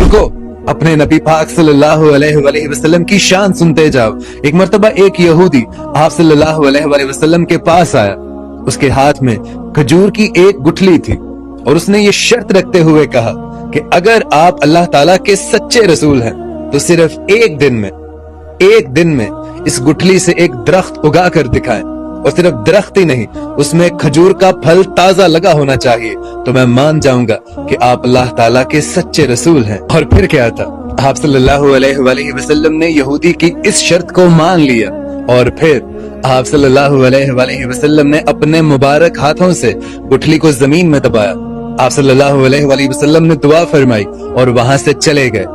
रुको, अपने नबी पाक सल्लल्लाहु अलैहि वसल्लम की शान सुनते जाओ। एक मर्तबा एक यहूदी आप सल्लल्लाहु अलैहि वसल्लम के पास आया। उसके हाथ में खजूर की एक गुठली थी और उसने ये शर्त रखते हुए कहा कि अगर आप अल्लाह ताला के सच्चे रसूल हैं तो सिर्फ एक दिन में इस गुठली से एक दरख्त उगा कर दिखाएं, और सिर्फ दरख्त ही नहीं, उसमें खजूर का फल ताजा लगा होना चाहिए, तो मैं मान जाऊंगा कि आप अल्लाह ताला के सच्चे रसूल हैं। और फिर क्या था, आप सल्लल्लाहु अलैहि वसल्लम ने यहूदी की इस शर्त को मान लिया और फिर आप सल्लल्लाहु अलैहि वसल्लम ने अपने मुबारक हाथों से गुठली को जमीन में दबाया। आप सल्लल्लाहु अलैहि वसल्लम ने दुआ फरमाई और वहां से चले गए।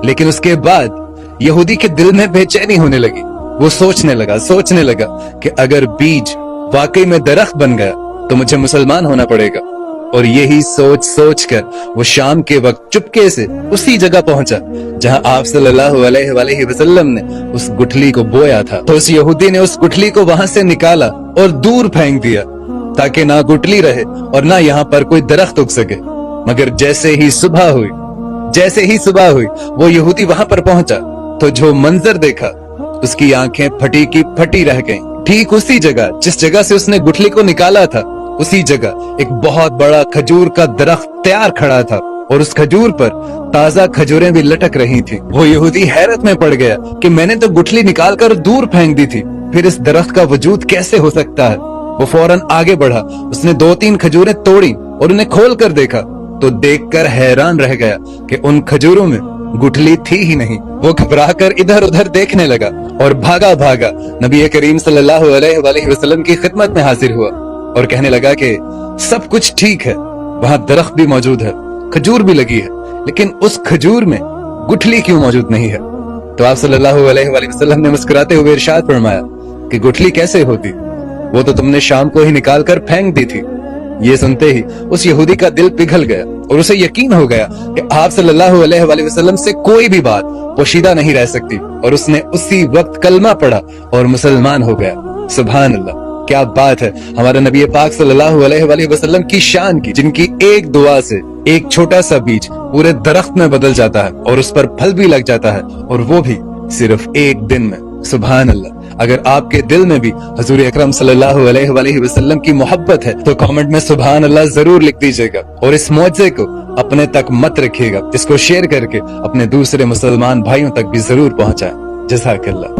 लेकिन उसके बाद यहूदी के दिल में बेचैनी होने लगी। वो सोचने लगा कि अगर बीज वाकई में दरख्त बन गया तो मुझे मुसलमान होना पड़ेगा। और यही सोच कर वो शाम के वक्त चुपके से उसी जगह पहुंचा जहां आप सल्लल्लाहु अलैहि वसल्लम ने उस गुठली को बोया था। तो उस यहूदी ने उस गुठली को वहां से निकाला और दूर फेंक दिया, ताकि ना गुठली रहे और ना यहाँ पर कोई दरख्त उग सके। मगर जैसे ही सुबह हुई वो यहूदी वहां पर पहुंचा तो जो मंजर देखा, उसकी आंखें फटी की फटी रह गईं। ठीक उसी जगह जिस जगह से उसने गुठली को निकाला था, उसी जगह एक बहुत बड़ा खजूर का दरख्त तैयार खड़ा था और उस खजूर पर ताजा खजूरें भी लटक रही थी। वो यहूदी हैरत में पड़ गया कि मैंने तो गुठली निकालकर दूर फेंक दी थी, फिर इस दरख्त का वजूद कैसे हो सकता है। वो फौरन आगे बढ़ा, उसने 2-3 खजूरें तोड़ी और उन्हें खोल कर देखा तो देखकर हैरान रह गया कि उन खजूरों में गुठली थी ही नहीं। वो घबरा कर इधर उधर देखने लगा और भागा नबी करीम सल्लल्लाहु अलैहि वसल्लम की खिदमत में हाजिर हुआ और कहने लगा कि सब कुछ ठीक है, वहां दरख्त भी मौजूद है, खजूर भी लगी है, लेकिन उस खजूर में गुठली क्यों मौजूद नहीं है। तो आप सल्लल्लाहु अलैहि वसल्लम ने मुस्कुराते हुए इरशाद फरमाया कि गुठली कैसे होती, वो तो तुमने शाम को ही निकाल कर फेंक दी थी। ये सुनते ही उस यहूदी का दिल पिघल गया और उसे यकीन हो गया कि आप सल्लल्लाहु अलैहि वसल्लम से कोई भी बात पोशीदा नहीं रह सकती, और उसने उसी वक्त कलमा पढ़ा और मुसलमान हो गया। सुभान अल्लाह, क्या बात है हमारे नबी पाक सल्लल्लाहु अलैहि वसल्लम की शान की, जिनकी एक दुआ से एक छोटा सा बीज पूरे दरख्त में बदल जाता है और उस पर फल भी लग जाता है, और वो भी सिर्फ एक दिन में। सुभान अल्लाह। अगर आपके दिल में भी हुजूर अकरम सल्लल्लाहु अलैहि वसल्लम की मोहब्बत है तो कमेंट में सुभान अल्लाह जरूर लिख दीजिएगा और इस मौजे को अपने तक मत रखिएगा, इसको शेयर करके अपने दूसरे मुसलमान भाइयों तक भी जरूर पहुंचाएं। जज़ाकल्लाह।